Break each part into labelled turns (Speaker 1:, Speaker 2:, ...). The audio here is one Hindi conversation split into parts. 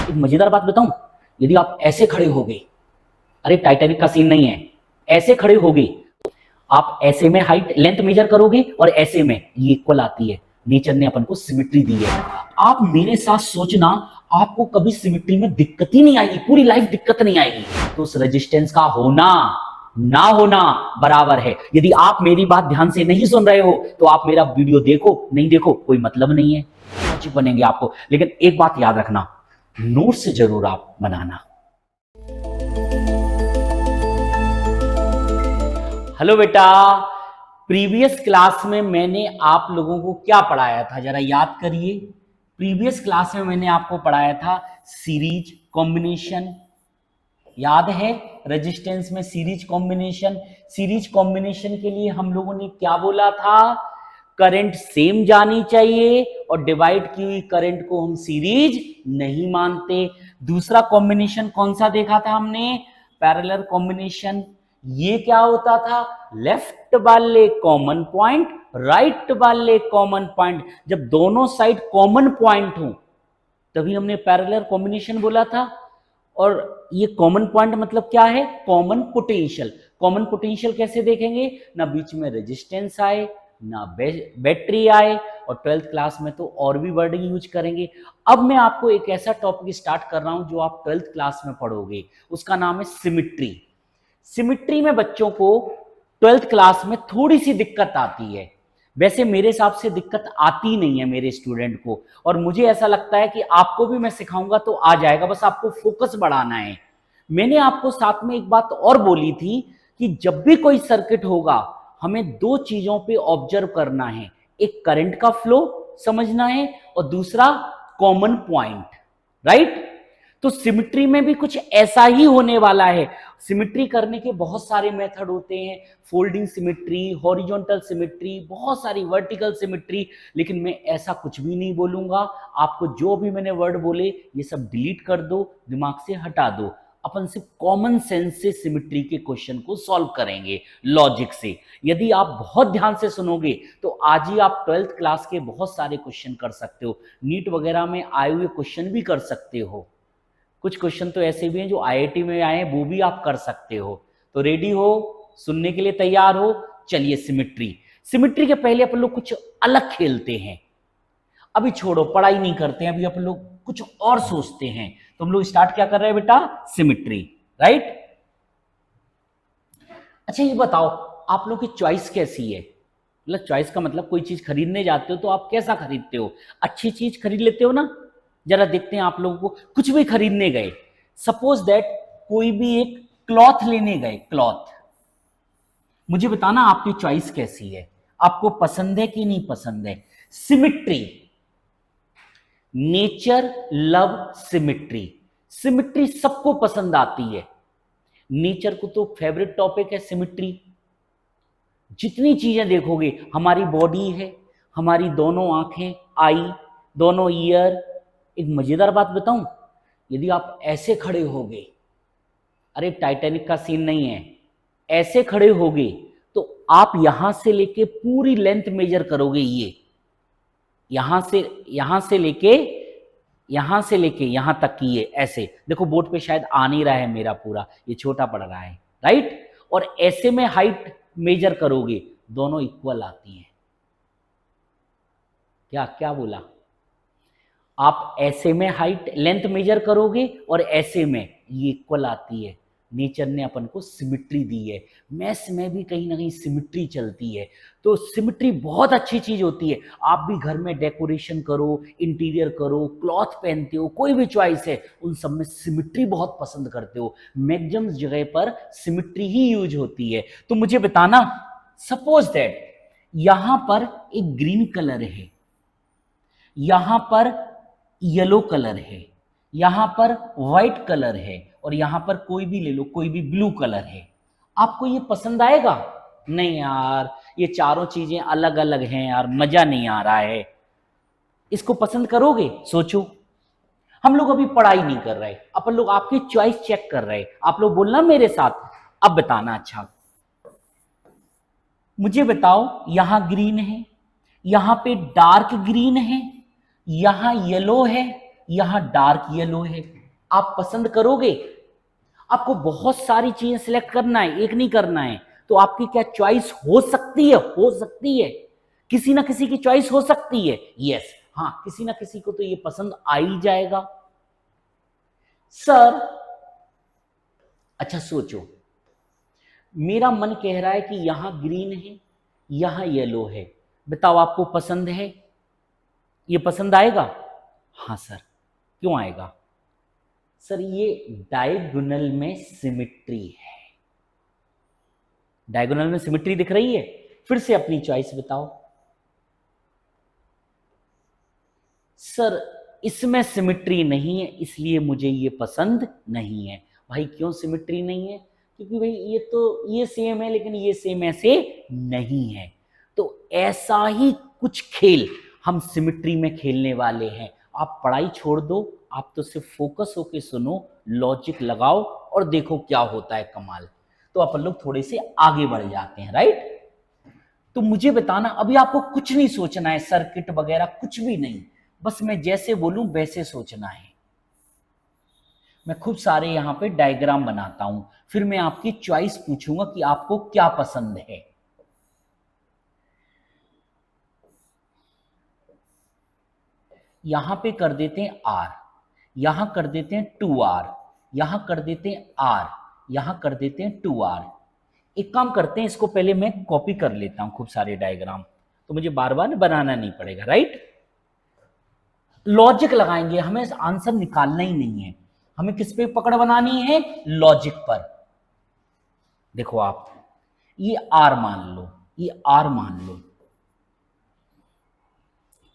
Speaker 1: एक मजेदार बात बताऊं, यदि आप ऐसे खड़े हो गए, अरे टाइटैनिक का सीन नहीं है, ऐसे खड़े हो गए, आप ऐसे में हाइट लेंथ मेजर करोगे और ऐसे में ये इक्वल आती है। नेचर ने अपन को सिमेट्री दी है। आप मेरे साथ सोचना, आपको कभी सिमेट्री में दिक्कत ही नहीं आएगी, पूरी लाइफ दिक्कत नहीं आएगी। तो उस रेजिस्टेंस का होना ना होना बराबर है। यदि आप मेरी बात ध्यान से नहीं सुन रहे हो तो आप मेरा वीडियो देखो नहीं देखो कोई मतलब नहीं है, लॉजिक बनेंगे आपको। लेकिन एक बात याद रखना, नोट्स जरूर आप बनाना। हेलो बेटा, प्रीवियस क्लास में मैंने आप लोगों को क्या पढ़ाया था, जरा याद करिए। प्रीवियस क्लास में मैंने आपको पढ़ाया था सीरीज कॉम्बिनेशन, याद है? रेजिस्टेंस में सीरीज कॉम्बिनेशन के लिए हम लोगों ने क्या बोला था? करंट सेम जानी चाहिए और डिवाइड की हुई करंट को हम सीरीज नहीं मानते। दूसरा कॉम्बिनेशन कौन सा देखा था हमने? Parallel combination. ये क्या होता था? लेफ्ट वाले कॉमन पॉइंट, राइट वाले कॉमन पॉइंट, जब दोनों साइड कॉमन पॉइंट हो तभी हमने पैरेलल कॉम्बिनेशन बोला था। और ये कॉमन पॉइंट मतलब क्या है? Common potential. कॉमन पोटेंशियल कैसे देखेंगे? ना बीच में रेजिस्टेंस आए ना बैटरी आए, और 12th क्लास में तो और भी वर्ड यूज करेंगे। अब मैं आपको एक ऐसा टॉपिक स्टार्ट कर रहा हूं जो आप 12th क्लास में पढ़ोगे, उसका नाम है सिमिट्री। सिमिट्री में बच्चों को 12th क्लास में थोड़ी सी दिक्कत आती है। वैसे मेरे हिसाब से दिक्कत आती नहीं है मेरे स्टूडेंट को, और मुझे ऐसा लगता है कि आपको भी मैं सिखाऊंगा तो आ जाएगा, बस आपको फोकस बढ़ाना है। मैंने आपको साथ में एक बात और बोली थी कि जब भी कोई सर्किट होगा हमें दो चीजों पे ऑब्जर्व करना है, एक करंट का फ्लो समझना है और दूसरा कॉमन पॉइंट, राइट? तो सिमिट्री में भी कुछ ऐसा ही होने वाला है। सिमिट्री करने के बहुत सारे मेथड होते हैं, फोल्डिंग सिमिट्री, हॉरिजॉन्टल सिमिट्री, बहुत सारी वर्टिकल सिमिट्री, लेकिन मैं ऐसा कुछ भी नहीं बोलूंगा। आपको जो भी मैंने वर्ड बोले ये सब डिलीट कर दो, दिमाग से हटा दो। अपन सिर्फ कॉमन सेंस से सिमिट्री के क्वेश्चन को सॉल्व करेंगे, लॉजिक से। यदि आप बहुत ध्यान से सुनोगे तो आज ही आप 12th क्लास के बहुत सारे क्वेश्चन कर सकते हो, नीट वगैरह में आए हुए क्वेश्चन भी कर सकते हो। कुछ क्वेश्चन तो ऐसे भी हैं जो आईआईटी में आए हैं, वो भी आप कर सकते हो। तो रेडी हो, सुनने के लिए तैयार हो? चलिए सिमिट्री के पहले अपन लोग कुछ अलग खेलते हैं। अभी छोड़ो, पढ़ाई नहीं करते हैं, अभी अपन लोग कुछ और सोचते हैं। तो हम लोग स्टार्ट क्या कर रहे हैं बेटा? Symmetry, right? अच्छा ये बताओ, आप लोग की चॉइस कैसी है? मतलब चॉइस का मतलब कोई चीज खरीदने जाते हो तो आप कैसा खरीदते हो? अच्छी चीज खरीद लेते हो ना? जरा देखते हैं आप लोगों को। कुछ भी खरीदने गए, सपोज दैट कोई भी एक क्लॉथ लेने गए, क्लॉथ, मुझे बताना आपकी चॉइस कैसी है, आपको पसंद है कि नहीं पसंद है? Symmetry, nature love symmetry. Symmetry सबको पसंद आती है, नेचर को तो फेवरेट टॉपिक है सिमिट्री। जितनी चीजें देखोगे, हमारी बॉडी है, हमारी दोनों आंखें, आई, दोनों ईयर। एक मजेदार बात बताऊं, यदि आप ऐसे खड़े होगे, अरे टाइटैनिक का सीन नहीं है, ऐसे खड़े होगे तो आप यहां से लेके पूरी लेंथ मेजर करोगे। ये यहां से लेके यहां तक की, ये ऐसे देखो, बोर्ड पे शायद आ नहीं रहा है मेरा पूरा, ये छोटा पड़ रहा है, राइट? और ऐसे में हाइट मेजर करोगे, दोनों इक्वल आती हैं। क्या क्या बोला? आप ऐसे में हाइट लेंथ मेजर करोगे और ऐसे में ये इक्वल आती है। नेचर ने अपन को सिमिट्री दी है, मैथ्स में भी कहीं ना कहीं सिमिट्री चलती है। तो सिमिट्री बहुत अच्छी चीज होती है। आप भी घर में डेकोरेशन करो, इंटीरियर करो, क्लॉथ पहनते हो, कोई भी चॉइस है, उन सब में सिमिट्री बहुत पसंद करते हो। मैक्सिमम जगह पर सिमिट्री ही यूज होती है। तो मुझे बताना, सपोज दैट यहां पर एक ग्रीन कलर है, यहां पर येलो कलर है, यहां पर व्हाइट कलर है, और यहां पर कोई भी ले लो, कोई भी ब्लू कलर है, आपको ये पसंद आएगा? नहीं यार, ये चारों चीजें अलग अलग हैं यार, मजा नहीं आ रहा है। इसको पसंद करोगे? सोचो। हम लोग अभी पढ़ाई नहीं कर रहे, अपन लोग आपकी चॉइस चेक कर रहे। आप लोग बोलना मेरे साथ, अब बताना। अच्छा मुझे बताओ, यहां ग्रीन है, यहां पे डार्क ग्रीन है, यहां येलो है, यहां डार्क येलो है, आप पसंद करोगे? आपको बहुत सारी चीजें सिलेक्ट करना है, एक नहीं करना है। तो आपकी क्या चॉइस हो सकती है? हो सकती है, किसी ना किसी की चॉइस हो सकती है। यस, हाँ, किसी ना किसी को तो ये पसंद आ ही जाएगा। सर अच्छा सोचो, मेरा मन कह रहा है कि यहां ग्रीन है, यहां येलो है, बताओ आपको पसंद है? ये पसंद आएगा? हाँ सर। क्यों आएगा? सर ये डायगोनल में सिमिट्री है। डायगोनल में सिमिट्री दिख रही है? फिर से अपनी चॉइस बताओ। सर इसमें सिमिट्री नहीं है, इसलिए मुझे ये पसंद नहीं है। भाई क्यों सिमिट्री नहीं है? क्योंकि भाई ये सेम है लेकिन ये सेम ऐसे नहीं है। तो ऐसा ही कुछ खेल हम सिमिट्री में खेलने वाले हैं। आप पढ़ाई छोड़ दो, आप तो सिर्फ फोकस होके सुनो, लॉजिक लगाओ और देखो क्या होता है कमाल। तो अपन लोग थोड़े से आगे बढ़ जाते हैं, राइट? तो मुझे बताना, अभी आपको कुछ नहीं सोचना है, सर्किट वगैरह कुछ भी नहीं, बस मैं जैसे बोलूं वैसे सोचना है। मैं खूब सारे यहां पे डायग्राम बनाता हूं, फिर मैं आपकी चॉइस पूछूंगा कि आपको क्या पसंद है। यहां पे कर देते हैं आर, यहां कर देते हैं 2R, यहां कर देते हैं आर, यहां कर देते हैं 2R। एक काम करते हैं, इसको पहले मैं कॉपी कर लेता हूं खूब सारे डायग्राम, तो मुझे बार बार बनाना नहीं पड़ेगा, राइट? लॉजिक लगाएंगे, हमें आंसर निकालना ही नहीं है, हमें किस पे पकड़ बनानी है? लॉजिक पर। देखो आप, ये आर मान लो, ये आर मान लो,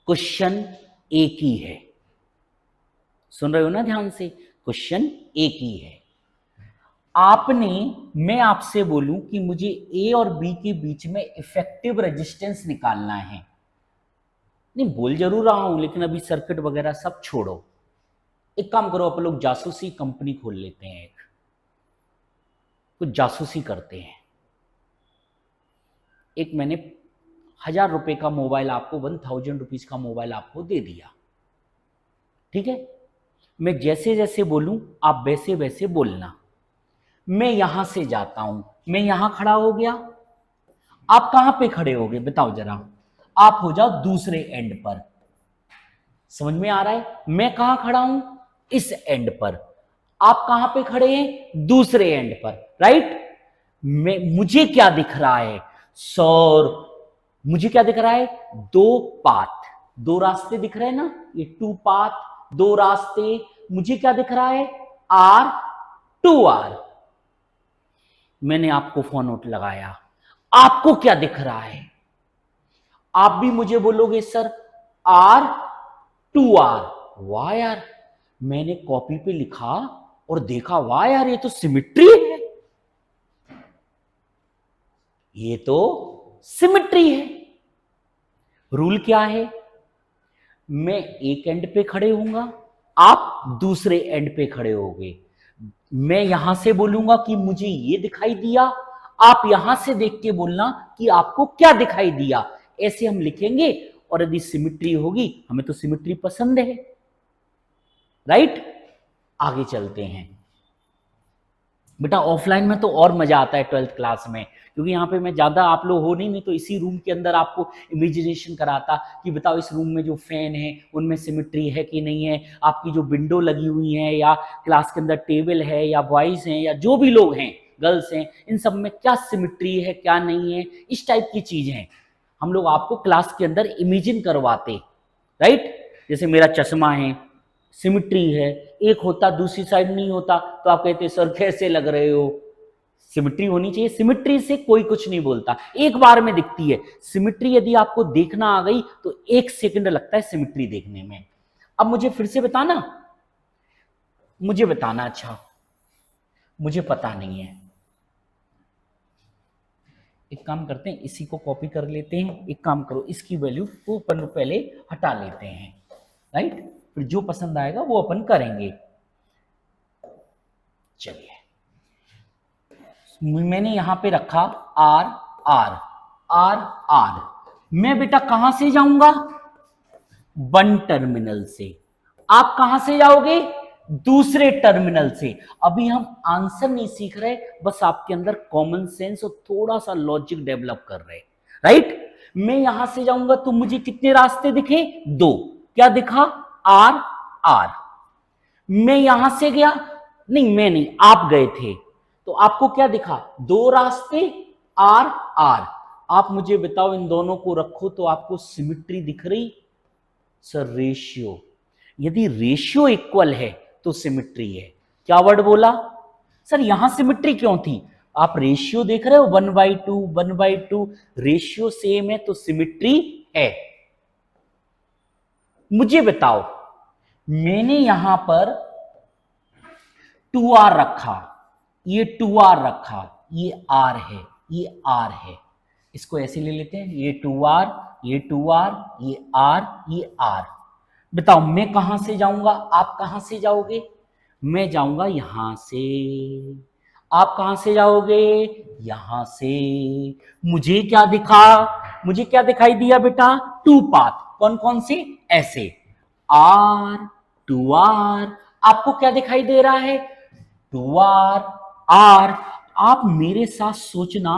Speaker 1: क्वेश्चन एक ही है। सुन रहे हो ना ध्यान से? क्वेश्चन एक ही है। आपने, मैं आपसे बोलूं कि मुझे ए और बी के बीच में इफेक्टिव रेजिस्टेंस निकालना है, नहीं बोल जरूर रहा हूं लेकिन अभी सर्किट वगैरह सब छोड़ो। एक काम करो, अपन लोग जासूसी कंपनी खोल लेते हैं, एक कुछ जासूसी करते हैं। एक मैंने 1000 रुपए का मोबाइल आपको, 1000 रुपीज का मोबाइल आपको दे दिया, ठीक है? मैं जैसे जैसे बोलूं आप वैसे वैसे बोलना। मैं यहां से जाता हूं, मैं यहां खड़ा हो गया, आप कहां पे खड़े होगे बताओ जरा? आप हो जाओ दूसरे एंड पर। समझ में आ रहा है? मैं कहां खड़ा हूं? इस एंड पर। आप कहां पे खड़े हैं? दूसरे एंड पर, राइट? मुझे क्या दिख रहा है सर? मुझे क्या दिख रहा है? दो पाथ, दो रास्ते दिख रहे हैं ना, ये 2 पाथ, दो रास्ते। मुझे क्या दिख रहा है? R 2R। मैंने आपको फोन नोट लगाया, आपको क्या दिख रहा है? आप भी मुझे बोलोगे सर R 2R। वाह यार, मैंने कॉपी पे लिखा और देखा, वाह यार ये तो सिमिट्री है, ये तो सिमिट्री है। रूल क्या है? मैं एक एंड पे खड़े होऊंगा, आप दूसरे एंड पे खड़े होगे। मैं यहां से बोलूंगा कि मुझे ये दिखाई दिया, आप यहां से देख के बोलना कि आपको क्या दिखाई दिया। ऐसे हम लिखेंगे, और यदि सिमिट्री होगी, हमें तो सिमिट्री पसंद है, राइट? आगे चलते हैं बेटा। ऑफलाइन में तो और मजा आता है 12th क्लास में, क्योंकि यहाँ पे मैं ज्यादा, आप लोग हो नहीं तो इसी रूम के अंदर आपको इमेजिनेशन कराता कि बताओ इस रूम में जो फैन है उनमें सिमिट्री है कि नहीं है, आपकी जो विंडो लगी हुई है, या क्लास के अंदर टेबल है, या बॉयज हैं, या जो भी लोग हैं, गर्ल्स हैं, इन सब में क्या सिमिट्री है क्या नहीं है, इस टाइप की चीज है हम लोग आपको क्लास के अंदर इमेजिन करवाते, राइट? जैसे मेरा चश्मा है, सिमिट्री है, एक होता दूसरी साइड नहीं होता, तो आप कहते सर कैसे लग रहे हो? सिमिट्री होनी चाहिए, सिमिट्री से कोई कुछ नहीं बोलता, एक बार में दिखती है सिमिट्री। यदि आपको देखना आ गई तो 1 सेकंड लगता है सिमिट्री देखने में। अब मुझे फिर से बताना, मुझे बताना। अच्छा मुझे पता नहीं है, एक काम करते हैं, इसी को कॉपी कर लेते हैं। एक काम करो, इसकी वैल्यू को अपन पहले हटा लेते हैं, राइट? फिर जो पसंद आएगा वो अपन करेंगे। चलिए, मैंने यहां पे रखा R R R R। मैं बेटा कहां से जाऊंगा? 1 टर्मिनल से। आप कहां से जाओगे? दूसरे टर्मिनल से। अभी हम आंसर नहीं सीख रहे, बस आपके अंदर कॉमन सेंस और थोड़ा सा लॉजिक डेवलप कर रहे, राइट। मैं यहां से जाऊंगा तो मुझे कितने रास्ते दिखे? दो। क्या दिखा? R R. मैं यहां से गया, नहीं मैं नहीं, आप गए थे, तो आपको क्या दिखा? दो रास्ते, आर आर। आप मुझे बताओ, इन दोनों को रखो तो आपको सिमिट्री दिख रही? Sir ratio. यदि रेशियो इक्वल है तो सिमिट्री है। क्या वर्ड बोला? सर यहां सिमिट्री क्यों थी? आप रेशियो देख रहे हो, 1/2 1/2, रेशियो सेम है तो सिमिट्री है। मुझे बताओ, मैंने यहां पर 2r रखा, ये 2r रखा, ये r है, ये r है, इसको ऐसे ले लेते हैं, ये 2r, ये 2r, ये r, ये r। बताओ मैं कहां से जाऊंगा, आप कहां से जाओगे? मैं जाऊंगा यहां से। आप कहां से जाओगे? यहां से। मुझे क्या दिखा? मुझे क्या दिखाई दिया बेटा? Two path. कौन कौन से? ऐसे, आर 2r। आपको क्या दिखाई दे रहा है? 2r r। आप मेरे साथ सोचना,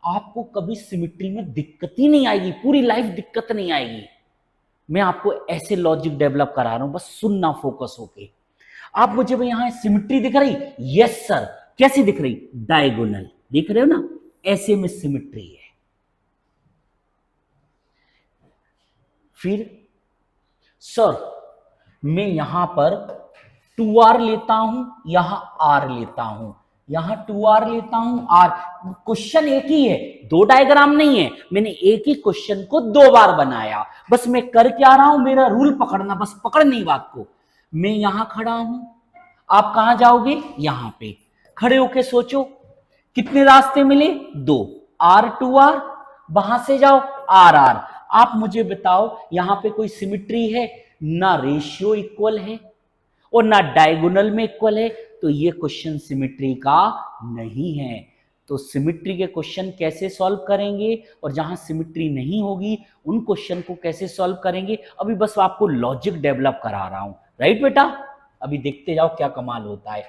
Speaker 1: आपको कभी सिमिट्री में दिक्कत ही नहीं आएगी, पूरी लाइफ दिक्कत नहीं आएगी। मैं आपको ऐसे लॉजिक डेवलप करा रहा हूं, बस सुनना फोकस होके। आप मुझे भाई यहां सिमिट्री दिख रही? Yes sir. कैसी दिख रही? डायगोनल। देख रहे हो ना, ऐसे में सिमिट्री है। फिर सर मैं यहां पर 2r लेता हूं, यहां r लेता हूं, यहां 2r लेता हूं, r। क्वेश्चन एक ही है, दो डायग्राम नहीं है। मैंने एक ही क्वेश्चन को दो बार बनाया। बस मैं कर क्या रहा हूं, मेरा रूल पकड़ना, बस पकड़नी बात को। मैं यहां खड़ा हूं, आप कहां जाओगे? यहां पे खड़े होके सोचो, कितने रास्ते मिले? दो, r 2r, वहां से जाओ r r। आप मुझे बताओ, यहां पे कोई सिमिट्री है? ना रेशियो इक्वल है और ना डायगोनल में इक्वल है, तो ये क्वेश्चन सिमिट्री का नहीं है। तो सिमिट्री के क्वेश्चन कैसे सॉल्व करेंगे और जहां सिमिट्री नहीं होगी उन क्वेश्चन को कैसे सॉल्व करेंगे, अभी बस आपको लॉजिक डेवलप करा रहा हूं, राइट बेटा। अभी देखते जाओ क्या कमाल होता है।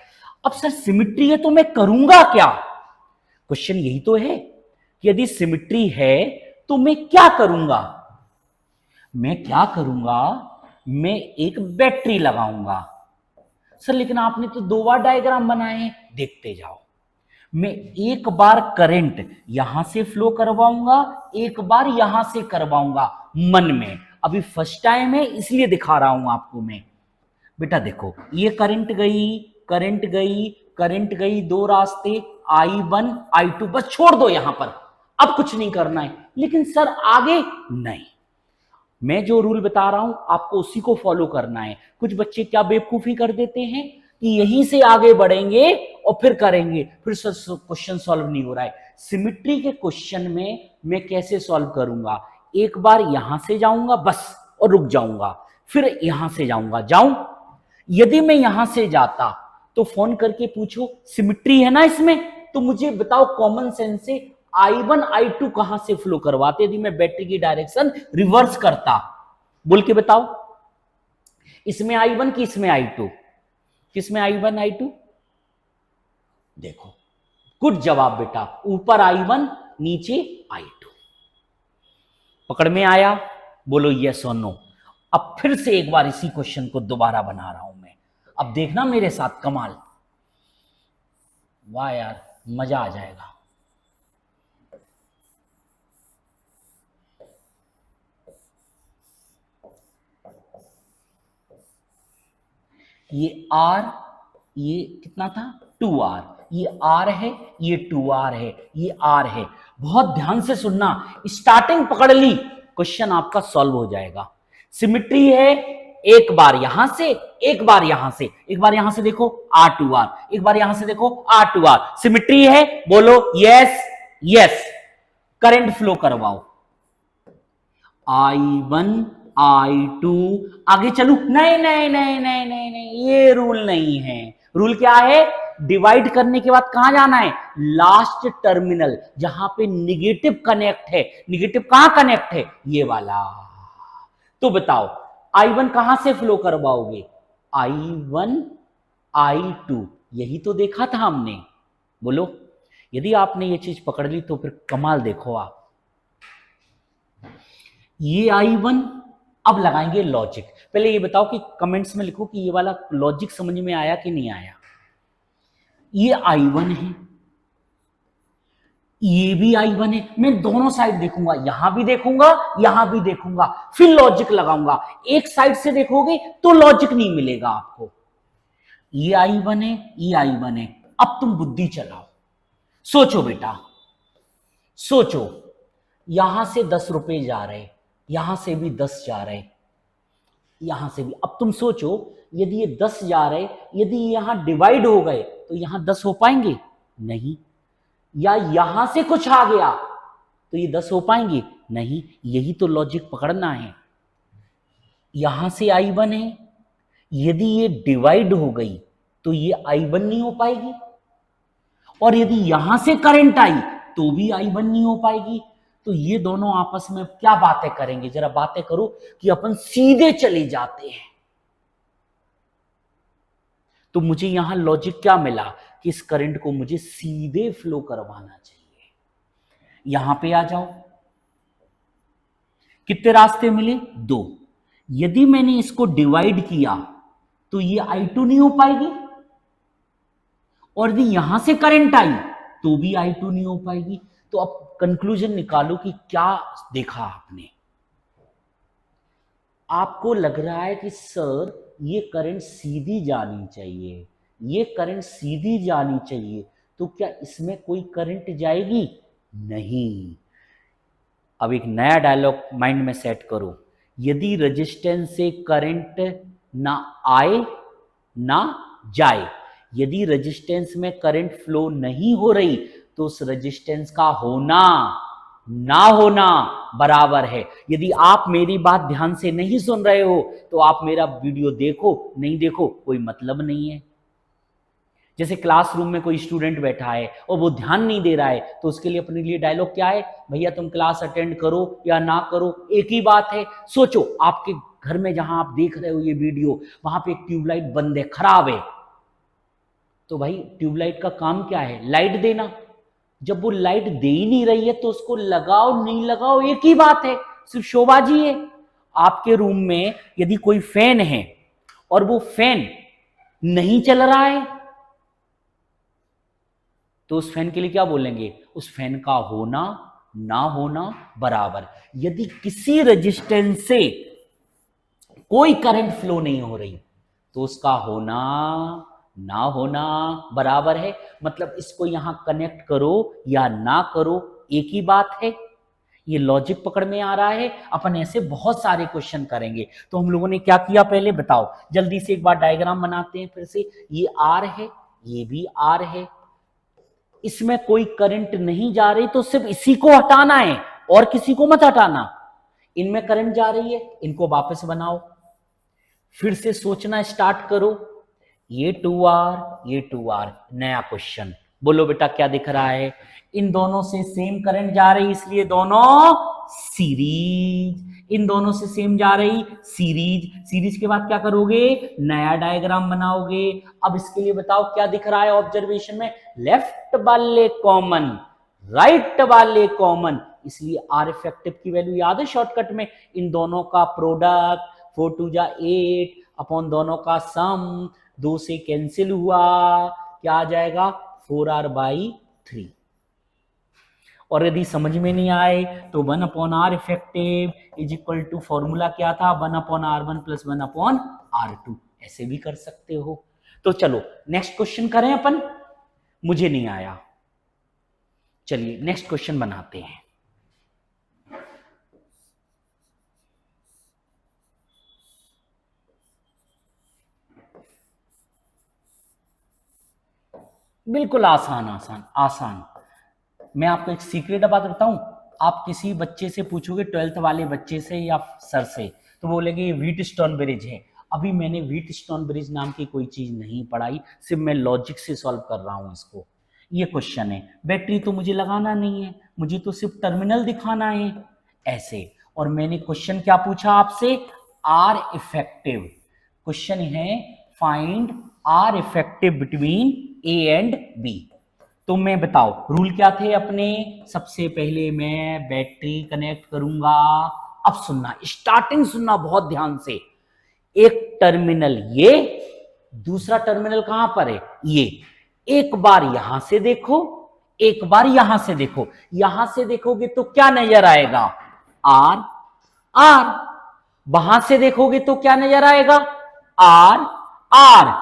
Speaker 1: अब सर सिमिट्री है तो मैं करूंगा क्या? क्वेश्चन यही तो है कि यदि सिमिट्री है तो मैं क्या करूंगा? मैं क्या करूंगा? मैं एक बैटरी लगाऊंगा। सर लेकिन आपने तो दो बार डायग्राम बनाए हैं। देखते जाओ, मैं एक बार करंट यहां से फ्लो करवाऊंगा, एक बार यहां से करवाऊंगा मन में। अभी फर्स्ट टाइम है इसलिए दिखा रहा हूं आपको मैं। बेटा देखो, ये करंट गई, करंट गई, करंट गई, दो रास्ते, I1 I2, बस छोड़ दो यहां पर, अब कुछ नहीं करना है। लेकिन सर आगे नहीं, मैं जो रूल बता रहा हूं आपको उसी को फॉलो करना है। कुछ बच्चे क्या बेवकूफी कर देते हैं कि यहीं से आगे बढ़ेंगे और फिर करेंगे, फिर क्वेश्चन सॉल्व नहीं हो रहा है। सिमिट्री के क्वेश्चन में मैं कैसे सॉल्व करूंगा? एक बार यहां से जाऊंगा बस और रुक जाऊंगा, फिर यहां से जाऊंगा, जाऊं। यदि मैं यहां से जाता तो फोन करके पूछो सिमिट्री है ना इसमें, तो मुझे बताओ कॉमन सेंस से I1 I2 कहां से फ्लो करवाते यदि मैं बैटरी की डायरेक्शन रिवर्स करता? बोल के बताओ, इसमें I1 कि इसमें I2? किसमें I1 I2? देखो, गुड जवाब बेटा, ऊपर I1 नीचे I2। पकड़ में आया? बोलो यस और नो। अब फिर से एक बार इसी क्वेश्चन को दोबारा बना रहा हूं मैं, अब देखना मेरे साथ कमाल। वाह यार, मजा आ जाएगा। ये R, ये कितना था? 2R। ये R है, ये 2R है, ये R है। बहुत ध्यान से सुनना, स्टार्टिंग पकड़ ली, क्वेश्चन आपका सॉल्व हो जाएगा। सिमिट्री है, एक बार यहां से, एक बार यहां से, एक बार यहां से देखो R2R, एक बार यहां से देखो R2R। सिमिट्री है, बोलो यस यस। करंट फ्लो करवाओ, I1 I2, आगे चलू? नहीं नहीं नहीं नहीं नहीं नहीं, ये रूल नहीं है। रूल क्या है? डिवाइड करने के बाद कहां जाना है? लास्ट टर्मिनल, जहां पे निगेटिव कनेक्ट है। निगेटिव कहां कनेक्ट है? ये वाला। तो बताओ I1 कहां से फ्लो करवाओगे? I1 I2, यही तो देखा था हमने। बोलो, यदि आपने ये चीज पकड़ ली तो फिर कमाल देखो आप। ये I1, अब लगाएंगे लॉजिक। पहले ये बताओ कि कमेंट्स में लिखो कि ये वाला लॉजिक समझ में आया कि नहीं आया। ये I1 है, ये भी I1 है। मैं दोनों साइड देखूंगा, यहां भी देखूंगा, यहां भी देखूंगा, फिर लॉजिक लगाऊंगा। एक साइड से देखोगे तो लॉजिक नहीं मिलेगा आपको। ये I1 है, ये I1 है। अब तुम बुद्धि चलाओ, सोचो बेटा, सोचो। यहां से 10 रुपए जा रहे, यहां से भी 10 जा रहे, यहां से भी। अब तुम सोचो, यदि ये 10 जा रहे, यदि यहां डिवाइड हो गए तो यहां 10 हो पाएंगे? नहीं। या यहां से कुछ आ गया तो ये 10 हो पाएंगे? नहीं। यही तो लॉजिक पकड़ना है। यहां से I1 है, यदि ये डिवाइड हो गई तो ये I1 नहीं हो पाएगी, और यदि यहां से करंट आई तो भी I1 नहीं हो पाएगी। तो ये दोनों आपस में क्या बातें करेंगे? जरा बातें करो कि अपन सीधे चले जाते हैं। तो मुझे यहां लॉजिक क्या मिला कि इस करंट को मुझे सीधे फ्लो करवाना चाहिए। यहां पे आ जाओ, कितने रास्ते मिले? 2। यदि मैंने इसको डिवाइड किया तो ये I2 नहीं हो पाएगी, और यदि यहां से करंट आई तो भी I2 नहीं हो पाएगी। तो अब कंक्लूजन निकालो कि क्या देखा आपने। आपको लग रहा है कि सर ये करंट सीधी जानी चाहिए, ये करंट सीधी जानी चाहिए, तो क्या इसमें कोई करंट जाएगी? नहीं। अब एक नया डायलॉग माइंड में सेट करो। यदि रेजिस्टेंस से करंट ना आए ना जाए, यदि रेजिस्टेंस में करंट फ्लो नहीं हो रही, तो उस रेजिस्टेंस का होना ना होना बराबर है। यदि आप मेरी बात ध्यान से नहीं सुन रहे हो तो आप मेरा वीडियो देखो, नहीं देखो कोई मतलब नहीं है। जैसे क्लासरूम में कोई स्टूडेंट बैठा है और वो ध्यान नहीं दे रहा है, तो उसके लिए अपने लिए डायलॉग क्या है? भैया तुम क्लास अटेंड करो या ना करो, एक ही बात है। सोचो, आपके घर में जहां आप देख रहे हो ये वीडियो, वहां पे एक ट्यूबलाइट बंद है, खराब है, तो भाई ट्यूबलाइट का काम क्या है? लाइट देना। जब वो लाइट दे ही नहीं रही है तो उसको लगाओ नहीं लगाओ एक ही बात है, सिर्फ शोबाजी है। आपके रूम में यदि कोई फैन है और वो फैन नहीं चल रहा है, तो उस फैन के लिए क्या बोलेंगे? उस फैन का होना ना होना बराबर। यदि किसी रेजिस्टेंस से कोई करंट फ्लो नहीं हो रही, तो उसका होना ना होना बराबर है। मतलब इसको यहां कनेक्ट करो या ना करो, एक ही बात है। ये लॉजिक पकड़ में आ रहा है। अपन ऐसे बहुत सारे क्वेश्चन करेंगे। तो हम लोगों ने क्या किया पहले बताओ, जल्दी से एक बार डायग्राम बनाते हैं फिर से। ये आर है, ये भी आर है, इसमें कोई करंट नहीं जा रही, तो सिर्फ इसी को हटाना है और किसी को मत हटाना। इनमें करंट जा रही है, इनको वापस बनाओ, फिर से सोचना स्टार्ट करो। ये 2R, ये 2R, नया क्वेश्चन। बोलो बेटा क्या दिख रहा है? इन दोनों से सेम करंट जा रही, इसलिए दोनों सीरीज। इन दोनों से सेम जा रही, सीरीज। सीरीज के बाद क्या करोगे? नया डायग्राम बनाओगे। अब इसके लिए बताओ क्या दिख रहा है ऑब्जर्वेशन में? लेफ्ट वाले कॉमन, राइट वाले कॉमन, इसलिए आर इफेक्टिव की वैल्यू याद है शॉर्टकट में? इन दोनों का प्रोडक्ट 4 2 जा 8 अपॉन दोनों का सम, 2 से कैंसिल हुआ, क्या आ जाएगा? 4R/3। और यदि समझ में नहीं आए तो 1/R effective is equal to, formula क्या था? 1/R1 + 1/R2। ऐसे भी कर सकते हो। तो चलो नेक्स्ट क्वेश्चन करें अपन। मुझे नहीं आया, चलिए नेक्स्ट क्वेश्चन बनाते हैं। बिल्कुल आसान आसान आसान। मैं आपको एक सीक्रेट बात बताऊं, आप किसी बच्चे से पूछोगे, 12th वाले बच्चे से या सर से, तो बोलेंगे ये व्हीटस्टोन ब्रिज है। अभी मैंने व्हीटस्टोन ब्रिज नाम की कोई चीज नहीं पढ़ाई, सिर्फ मैं लॉजिक से सॉल्व कर रहा हूं इसको। ये क्वेश्चन है, बैटरी तो मुझे लगाना नहीं है, मुझे तो सिर्फ टर्मिनल दिखाना है ऐसे। और मैंने क्वेश्चन क्या पूछा आपसे? R effective. क्वेश्चन है find R effective between A and B. तो मैं बताओ रूल क्या थे अपने। सबसे पहले मैं बैटरी कनेक्ट करूंगा। अब सुनना, स्टार्टिंग सुनना बहुत ध्यान से। एक टर्मिनल ये, दूसरा टर्मिनल कहां पर है ये। एक बार यहां से देखो, एक बार यहां से देखो। यहां से देखोगे तो क्या नजर आएगा, आर आर। वहां से देखोगे तो क्या नजर आएगा, आर आर।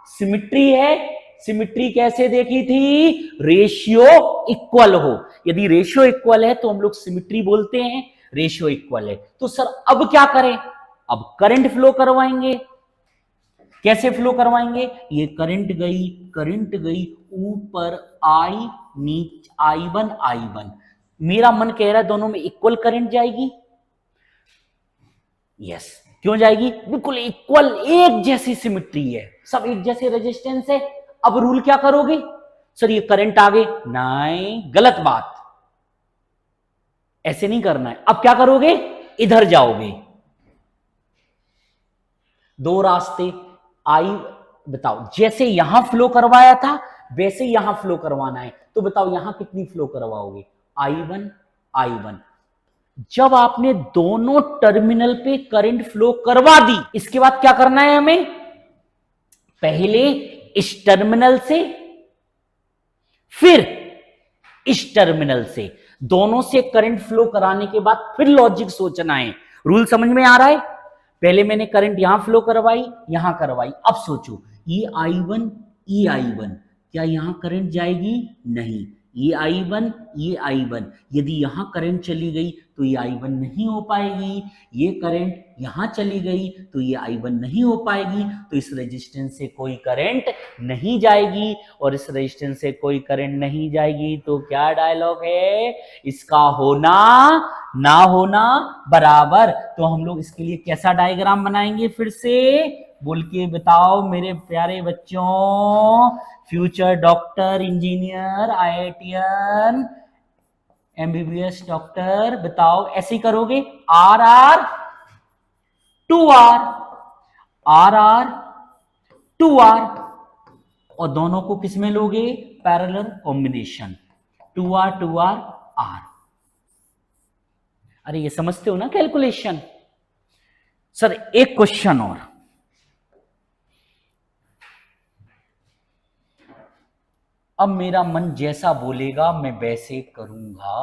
Speaker 1: सिमिट्री है। सिमिट्री कैसे देखी थी, रेशियो इक्वल हो। यदि रेशियो इक्वल है तो हम लोग सिमिट्री बोलते हैं। रेशियो इक्वल है तो सर अब क्या करें, अब करंट फ्लो करवाएंगे। कैसे फ्लो करवाएंगे, ये करंट गई ऊपर आई, नीचे I1 मेरा मन कह रहा है दोनों में इक्वल करंट जाएगी। यस, क्यों जाएगी, बिल्कुल इक्वल, एक जैसी सिमिट्री है, सब एक जैसे रेजिस्टेंस है। अब रूल क्या करोगे, सर ये करंट आगे, नहीं गलत बात, ऐसे नहीं करना है। अब क्या करोगे, इधर जाओगे। दो रास्ते आई, बताओ जैसे यहां फ्लो करवाया था वैसे यहां फ्लो करवाना है। तो बताओ यहां कितनी फ्लो करवाओगे, I1। जब आपने दोनों टर्मिनल पे करंट फ्लो करवा दी, इसके बाद क्या करना है हमें, पहले इस टर्मिनल से फिर इस टर्मिनल से, दोनों से करंट फ्लो कराने के बाद फिर लॉजिक सोचना है। रूल समझ में आ रहा है। पहले मैंने करंट यहां फ्लो करवाई, यहां करवाई। अब सोचो ये I1 क्या यहां करंट जाएगी, नहीं। ये I1 यदि यहां करंट चली गई तो ये I1 नहीं हो पाएगी। ये करंट यहां चली गई तो ये I1 नहीं हो पाएगी। तो इस रेजिस्टेंस से कोई करंट नहीं जाएगी, और इस रेजिस्टेंस से कोई करंट नहीं जाएगी तो क्या डायलॉग है, इसका होना ना होना बराबर। तो हम लोग इसके लिए कैसा डायग्राम बनाएंगे, फिर से बोल के बताओ मेरे प्यारे बच्चों। Future doctor, engineer, IITian, MBBS doctor, बताओ ऐसे ही करोगे, R R two R, R R two R, और दोनों को किस में लोगे, पैरेलल कॉम्बिनेशन, 2R आर। अरे ये समझते हो ना कैलकुलेशन। सर एक क्वेश्चन और, अब मेरा मन जैसा बोलेगा मैं वैसे करूंगा।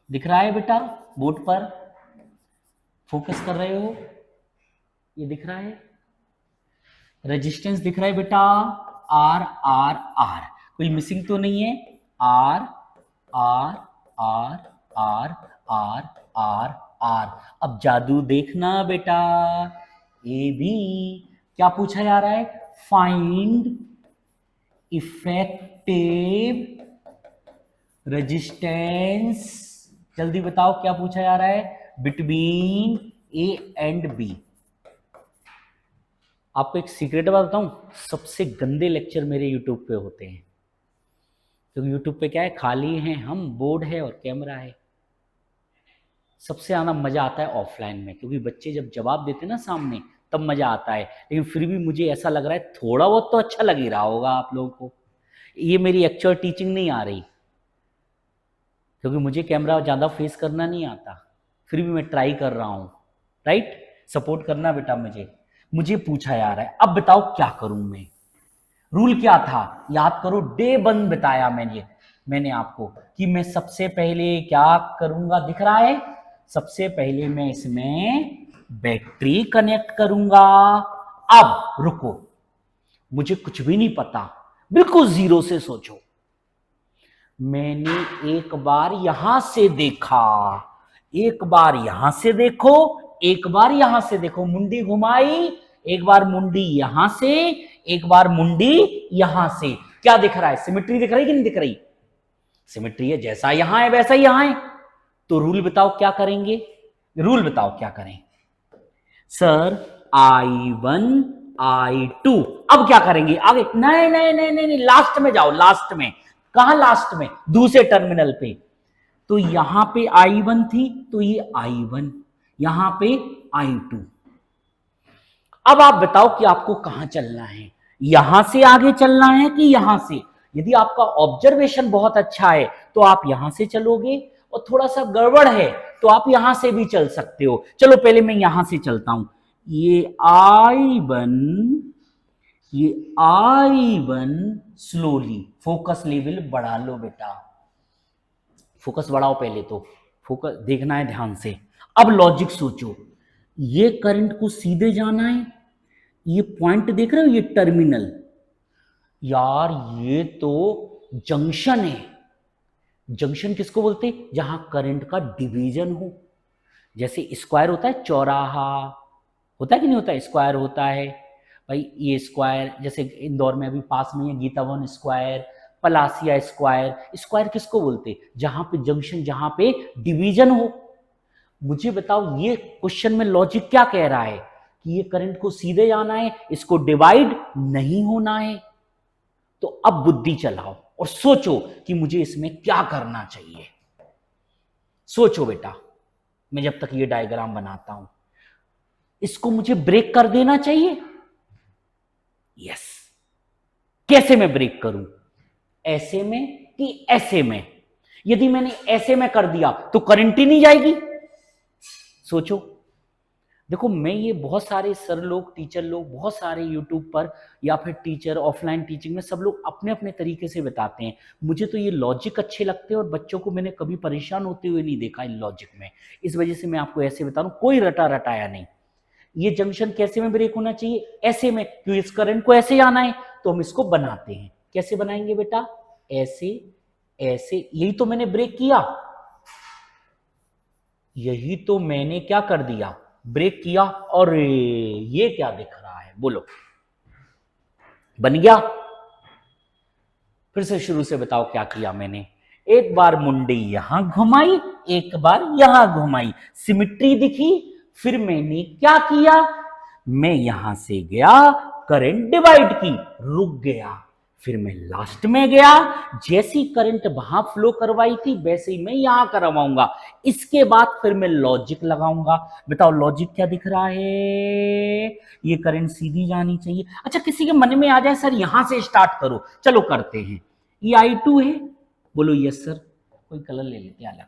Speaker 1: दिख रहा है बेटा बोर्ड पर, फोकस कर रहे हो, ये दिख रहा है, रेजिस्टेंस दिख रहा है बेटा, आर आर आर, कोई मिसिंग तो नहीं है, R R R R R R R. अब जादू देखना बेटा, ए बी क्या पूछा जा रहा है, फाइंड इफेक्टिव रेजिस्टेंस, जल्दी बताओ क्या पूछा जा रहा है, बिटवीन ए एंड बी। आपको एक सीक्रेट बात बताऊं, सबसे गंदे लेक्चर मेरे यूट्यूब पे होते हैं, क्योंकि यूट्यूब पे क्या है, खाली है हम, बोर्ड है और कैमरा है। सबसे ज्यादा मजा आता है ऑफलाइन में, क्योंकि बच्चे जब जवाब देते हैं ना सामने तब मजा आता है। लेकिन फिर भी मुझे ऐसा लग रहा है थोड़ा बहुत तो अच्छा लग ही रहा होगा आप लोगों को। ये मेरी एक्चुअल टीचिंग नहीं आ रही, क्योंकि मुझे कैमरा ज्यादा फेस करना नहीं आता, फिर भी मैं ट्राई कर रहा हूं। राइट, सपोर्ट करना बेटा मुझे पूछा जा रहा है। अब बताओ क्या करूं मैं, रूल क्या था याद करो, डे 1 बताया मैंने आपको कि मैं सबसे पहले क्या करूंगा, दिख रहा है, सबसे पहले मैं इसमें बैटरी कनेक्ट करूंगा। अब रुको, मुझे कुछ भी नहीं पता, बिल्कुल जीरो से सोचो। मैंने एक बार यहां से देखा, एक बार यहां से देखो, एक बार यहां से देखो, मुंडी घुमाई, एक बार मुंडी यहां से, एक बार मुंडी यहां से, क्या दिख रहा है, सिमेट्री दिख रही कि नहीं दिख रही, सिमेट्री है, जैसा यहां है वैसा यहां है। तो रूल बताओ क्या करेंगे, रूल बताओ क्या करें, सर I1 I2, अब क्या करेंगे आगे, नहीं नहीं नहीं नहीं, नहीं लास्ट में जाओ, लास्ट में कहां लास्ट में, दूसरे टर्मिनल पे। तो यहां पे I1 थी तो ये I1, यहां पे I2। अब आप बताओ कि आपको कहां चलना है, यहां से आगे चलना है कि यहां से। यदि आपका ऑब्जर्वेशन बहुत अच्छा है तो आप यहां से चलोगे, और थोड़ा सा गड़बड़ है तो आप यहां से भी चल सकते हो। चलो पहले मैं यहां से चलता हूं। ये I1, ये I1 स्लोली, फोकस लेवल बढ़ा लो बेटा, फोकस बढ़ाओ पहले तो, फोकस देखना है ध्यान से। अब लॉजिक सोचो, ये करंट को सीधे जाना है, ये पॉइंट देख रहे हो, ये टर्मिनल, यार ये तो जंक्शन है। जंक्शन किसको बोलते हैं, जहां करंट का डिवीजन हो। जैसे स्क्वायर होता है, चौराहा होता है कि नहीं होता है, स्क्वायर होता है भाई। ये स्क्वायर, जैसे इंदौर में अभी पास में है गीता भवन स्क्वायर, पलासिया स्क्वायर। स्क्वायर किसको बोलते, जहां पे जंक्शन, जहां पे डिवीजन हो। मुझे बताओ ये क्वेश्चन में लॉजिक क्या कह रहा है, कि ये करंट को सीधे जाना है, इसको डिवाइड नहीं होना है। तो अब बुद्धि चलाओ और सोचो कि मुझे इसमें क्या करना चाहिए। सोचो बेटा, मैं जब तक ये डायग्राम बनाता हूं, इसको मुझे ब्रेक कर देना चाहिए। यस। कैसे मैं ब्रेक करूं, ऐसे में कि ऐसे में? यदि मैंने ऐसे में कर दिया तो करंट ही नहीं जाएगी। सोचो, देखो मैं ये बहुत सारे सर लोग, टीचर लोग, बहुत सारे यूट्यूब पर या फिर टीचर ऑफलाइन टीचिंग में सब लोग अपने अपने तरीके से बताते हैं। मुझे तो ये लॉजिक अच्छे लगते हैं और बच्चों को मैंने कभी परेशान होते हुए नहीं देखा इन लॉजिक में। इस वजह से मैं आपको ऐसे बता रहा हूं, कोई रटा रटाया नहीं। ये जंक्शन कैसे में ब्रेक होना चाहिए, ऐसे में, क्योंकि इस करंट को ऐसे आना है तो हम इसको बनाते हैं। कैसे बनाएंगे बेटा, ऐसे ऐसे। यही तो मैंने ब्रेक किया, यही तो मैंने क्या कर दिया, ब्रेक किया। और ये क्या दिख रहा है, बोलो, बन गया? फिर से शुरू से बताओ क्या किया मैंने। एक बार मुंडी यहां घुमाई, एक बार यहां घुमाई, सिमिट्री दिखी। फिर मैंने क्या किया, मैं यहां से गया, करंट डिवाइड की, रुक गया। फिर मैं लास्ट में गया, जैसी करंट वहां फ्लो करवाई थी वैसे ही मैं यहां करवाऊंगा। इसके बाद फिर मैं लॉजिक लगाऊंगा। बताओ लॉजिक क्या दिख रहा है, ये करंट सीधी जानी चाहिए। अच्छा, किसी के मन में आ जाए सर यहां से स्टार्ट करो, चलो करते हैं। ये I2 है, बोलो यस सर। कोई कलर ले लेते हैं अलग।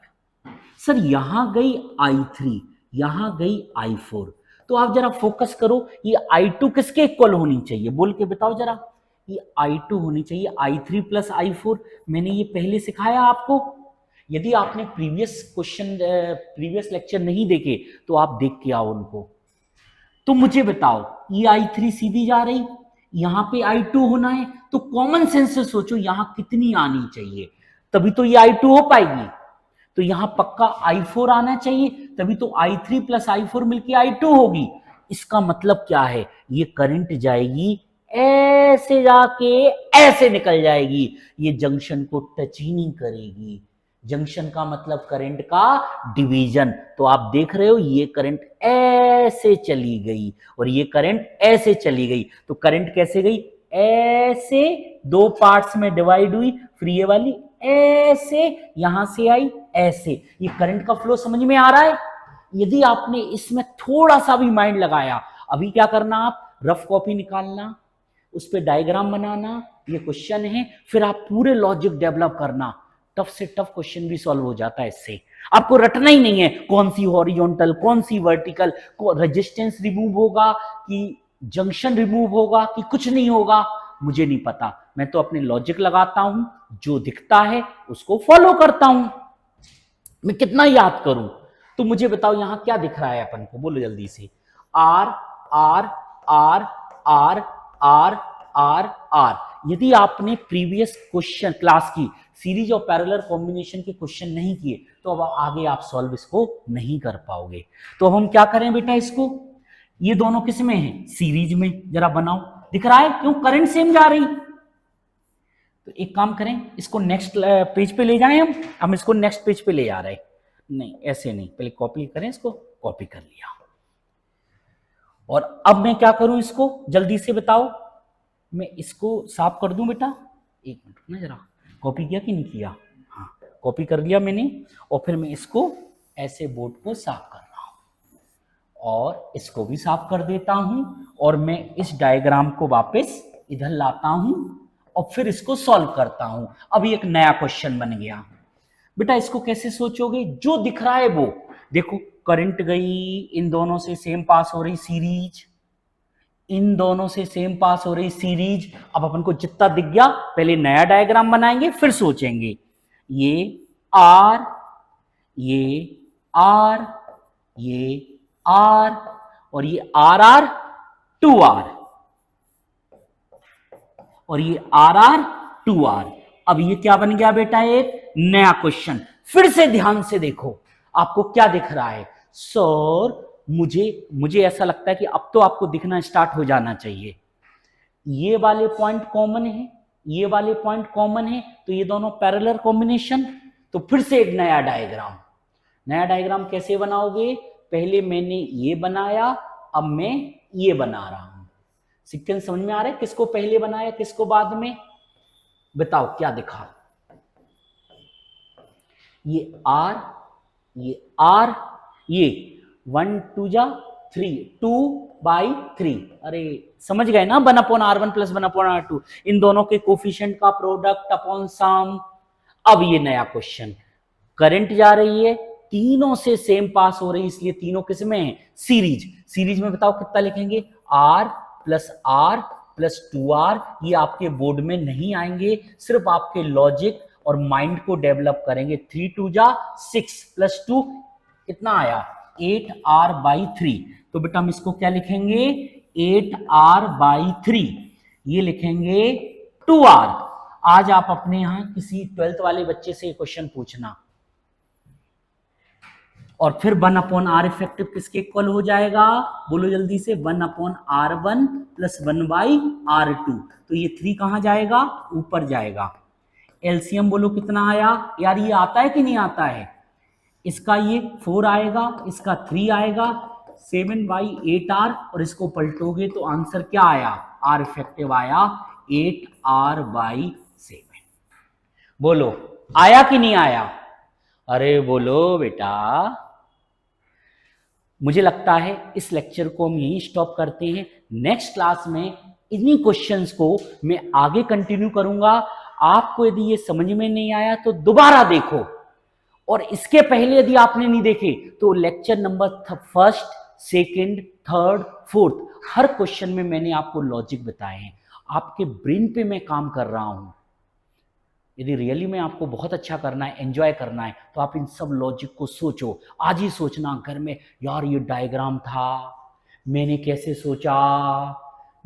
Speaker 1: सर यहां गई I3, यहां गई I4। तो आप जरा फोकस करो, ये I2 किसके इक्वल होनी चाहिए, बोल के बताओ जरा। ये I2 होनी चाहिए I3 प्लस I4। मैंने ये पहले सिखाया आपको। यदि आपने प्रीवियस लेक्चर नहीं देखे तो आप देख के आओ उनको। तो मुझे बताओ, ये I3 सीधी जा रही, यहां पे I2 होना है, तो कॉमन सेंस से सोचो यहां कितनी आनी चाहिए, तभी तो ये I2 हो पाएगी। तो यहां पक्का I4 आना चाहिए, तभी तो I3 प्लस I4 मिलके I2 होगी। इसका मतलब क्या है, ये करंट जाएगी ऐसे जाके ऐसे निकल जाएगी, ये जंक्शन को टच ही नहीं करेगी। जंक्शन का मतलब करंट का डिवीजन। तो आप देख रहे हो ये करंट ऐसे चली गई और ये करंट ऐसे चली गई। तो करंट कैसे गई, ऐसे दो पार्ट्स में डिवाइड हुई, फिर ये वाली ऐसे यहां से आई ऐसे। ये करंट का फ्लो समझ में आ रहा है। यदि आपने इसमें थोड़ा सा भी माइंड लगाया, अभी क्या करना, आप रफ कॉपी निकालना, उस पर डायग्राम बनाना, ये क्वेश्चन है, फिर आप पूरे लॉजिक डेवलप करना। टफ से टफ क्वेश्चन भी सॉल्व हो जाता है इससे। आपको रटना ही नहीं है कौन सी हॉरिजॉन्टल कौन सी वर्टिकल, रेजिस्टेंस रिमूव होगा कि जंक्शन रिमूव होगा कि कुछ नहीं होगा, मुझे नहीं पता। मैं तो अपने लॉजिक लगाता हूं, जो दिखता है उसको फॉलो करता हूं। मैं कितना याद करूं। तो मुझे बताओ यहां क्या दिख रहा है अपन को, बोलो जल्दी से। R R R R R R R. यदि आपने प्रीवियस क्वेश्चन क्लास की सीरीज और पैरेलल कॉम्बिनेशन के क्वेश्चन नहीं किए तो अब आगे आप सॉल्व इसको नहीं कर पाओगे। तो अब हम क्या करें बेटा, इसको, ये दोनों किस में है, सीरीज में। जरा बनाओ, दिख रहा है क्यों, करंट सेम जा रही। तो एक काम करें, इसको नेक्स्ट पेज पे ले जाएं, हम इसको नेक्स्ट पेज पे ले जा रहे हैं। नहीं ऐसे नहीं, पहले कॉपी करें, इसको कॉपी कर लिया। और अब मैं क्या करूं, इसको जल्दी से बताओ। मैं इसको साफ कर दूं बेटा, एक मिनट ना जरा, कॉपी किया कि नहीं किया? हाँ, कॉपी कर लिया मैंने। और फिर मैं इसको ऐसे बोर्ड को साफ कर रहा हूं और इसको भी साफ कर देता हूं और मैं इस डायग्राम को वापस इधर लाता हूं और फिर इसको सॉल्व करता हूं। अभी एक नया क्वेश्चन बन गया। बेटा इसको कैसे सोचोगे? जो दिख रहा है वो देखो, करंट गई, इन दोनों से सेम पास हो रही सीरीज, इन दोनों से सेम पास हो रही सीरीज। अब अपन को जितना दिख गया, पहले नया डायग्राम बनाएंगे फिर सोचेंगे। ये आर, ये आर, ये आर और ये आर आर, 2R और ये आर आर, 2R। अब ये क्या बन गया बेटा? एक नया क्वेश्चन। फिर से ध्यान से देखो, आपको क्या दिख रहा है? सर मुझे ऐसा लगता है कि अब तो आपको दिखना स्टार्ट हो जाना चाहिए। ये वाले पॉइंट कॉमन है, ये वाले पॉइंट कॉमन है, तो ये दोनों पैरेलल कॉम्बिनेशन। तो फिर से एक नया डायग्राम। नया डायग्राम कैसे बनाओगे? पहले मैंने ये बनाया, अब मैं ये बना रहा हूं। सीक्वेंस समझ में आ रहा है? किसको पहले बनाया, किसको बाद में? बताओ क्या दिखा? ये आर, ये आर, ये 1 2 जा 3, 2/3। अरे समझ गए ना? 1/R1 + 1/R2, इन दोनों के कोफिशिएंट का प्रोडक्ट अपॉन सम। अब ये नया क्वेश्चन, करंट जा रही है, तीनों से सेम पास हो रही, इसलिए तीनों किस में है? सीरीज। सीरीज में बताओ कितना लिखेंगे? R + R + 2R। ये आपके बोर्ड में नहीं आएंगे, सिर्फ आपके लॉजिक और माइंड को डेवलप करेंगे। 3 2 जा 6 + 2 कितना आया? 8R/3। तो बेटा हम इसको क्या लिखेंगे? 8R/3। ये लिखेंगे 2R। आज आप अपने यहां किसी 12th वाले बच्चे से क्वेश्चन पूछना, और फिर 1/R इफेक्टिव किसके इक्वल हो जाएगा? बोलो जल्दी से। 1/R1 + 1/R2। तो ये 3 कहां जाएगा? ऊपर जाएगा। एलसीएम बोलो कितना आया? यार ये आता है कि नहीं आता है? इसका ये 4 आएगा, इसका 3 आएगा, 7/8R, और इसको पलटोगे तो आंसर क्या आया? R इफेक्टिव आया 8R/7। बोलो आया कि नहीं आया? अरे बोलो बेटा। मुझे लगता है इस लेक्चर को हम यहीं स्टॉप करते हैं। नेक्स्ट क्लास में इन्हीं क्वेश्चंस को मैं आगे कंटिन्यू करूंगा। आपको यदि ये समझ में नहीं आया तो दोबारा देखो, और इसके पहले यदि आपने नहीं देखे तो लेक्चर नंबर 1, 2, 3, 4 हर क्वेश्चन में मैंने आपको लॉजिक बताए हैं। आपके ब्रेन पे मैं काम कर रहा हूं। यदि रियली में आपको बहुत अच्छा करना है, एंजॉय करना है, तो आप इन सब लॉजिक को सोचो। आज ही सोचना घर में, यार ये डायग्राम था, मैंने कैसे सोचा,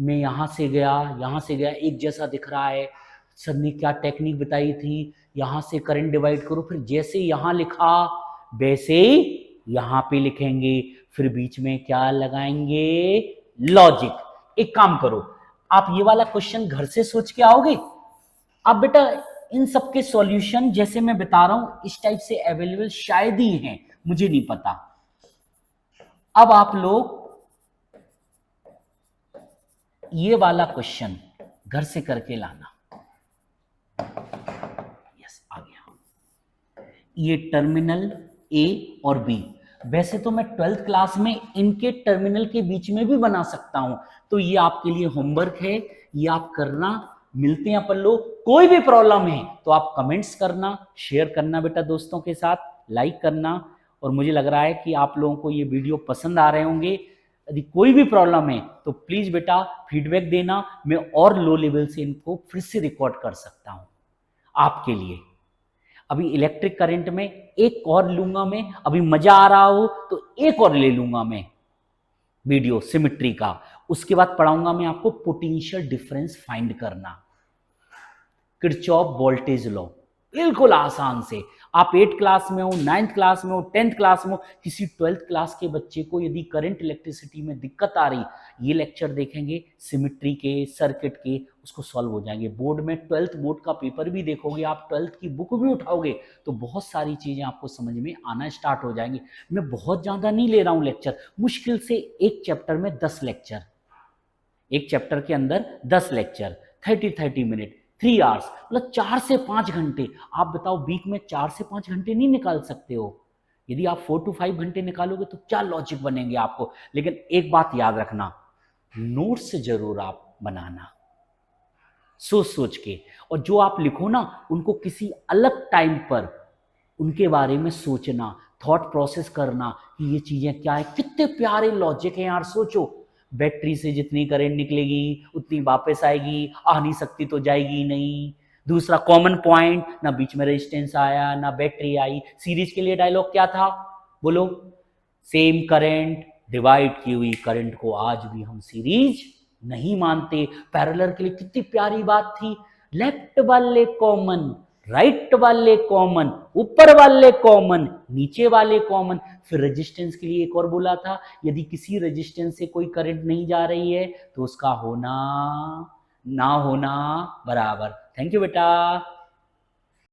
Speaker 1: मैं यहाँ से गया, एक जैसा दिख रहा है, सर ने क्या टेक्निक बताई थी, यहाँ से करंट डिवाइड करो, फिर जैसे यहाँ लिखा वैसे ही यहाँ पे लिखेंगे, फिर बीच में क्या लगाएंगे? लॉजिक। एक काम करो, आप ये वाला क्वेश्चन घर से सोच के आओगे। अब बेटा इन सब के सॉल्यूशन जैसे मैं बता रहा हूं इस टाइप से अवेलेबल शायद ही हैं, मुझे नहीं पता। अब आप लोग ये वाला क्वेश्चन घर से करके लाना। यस, आ गया। ये टर्मिनल ए और बी, वैसे तो मैं 12th क्लास में इनके टर्मिनल के बीच में भी बना सकता हूं, तो ये आपके लिए होमवर्क है, ये आप करना। मिलते हैं अपन लोग। कोई भी प्रॉब्लम है तो आप कमेंट्स करना, शेयर करना बेटा दोस्तों के साथ, लाइक करना। और मुझे लग रहा है कि आप लोगों को ये वीडियो पसंद आ रहे होंगे। यदि कोई भी प्रॉब्लम है तो प्लीज बेटा फीडबैक देना, मैं और लो लेवल से इनको फिर से रिकॉर्ड कर सकता हूं आपके लिए। अभी इलेक्ट्रिक करंट में एक और लूंगा मैं, अभी मजा आ रहा हो तो एक और ले लूंगा मैं वीडियो सिमेट्री का। उसके बाद पढ़ाऊंगा मैं आपको पोटेंशियल डिफरेंस फाइंड करना, किरचॉफ वोल्टेज लॉ, बिल्कुल आसान से। आप 8th क्लास में हो, 9th क्लास में हो, 10th क्लास में हो, किसी 12th क्लास के बच्चे को यदि करंट इलेक्ट्रिसिटी में दिक्कत आ रही, ये लेक्चर देखेंगे सिमेट्री के, सर्किट के, उसको सॉल्व हो जाएंगे। बोर्ड में 12th बोर्ड का पेपर भी देखोगे, आप 12th की बुक भी उठाओगे तो बहुत सारी चीजें आपको समझ में आना स्टार्ट हो जाएंगी। मैं बहुत ज्यादा नहीं ले रहा हूं लेक्चर, मुश्किल से एक चैप्टर में 10 लेक्चर, एक चैप्टर के अंदर 10 लेक्चर, 30-30 मिनट, 3 आवर्स, मतलब 4 से 5 घंटे। आप बताओ वीक में 4 से 5 घंटे नहीं निकाल सकते हो? यदि आप 4 to 5 घंटे निकालोगे तो क्या लॉजिक बनेंगे आपको? लेकिन एक बात याद रखना, नोट्स जरूर आप बनाना सोच सोच के, और जो आप लिखो ना उनको किसी अलग टाइम पर उनके बारे में सोचना, थॉट प्रोसेस करना कि ये चीजें क्या है। कितने प्यारे लॉजिक है यार, सोचो बैटरी से जितनी करंट निकलेगी उतनी वापस आएगी, आ नहीं सकती तो जाएगी ही नहीं। दूसरा कॉमन पॉइंट, ना बीच में रेजिस्टेंस आया ना बैटरी आई। सीरीज के लिए डायलॉग क्या था बोलो? सेम करंट डिवाइड की हुई करंट को आज भी हम सीरीज नहीं मानते। पैरेलल के लिए कितनी प्यारी बात थी, लेफ्ट वाले कॉमन, राइट वाले कॉमन, ऊपर वाले कॉमन, नीचे वाले कॉमन। फिर रेजिस्टेंस के लिए एक और बोला था, यदि किसी रेजिस्टेंस से कोई करंट नहीं जा रही है तो उसका होना ना होना बराबर। थैंक यू बेटा।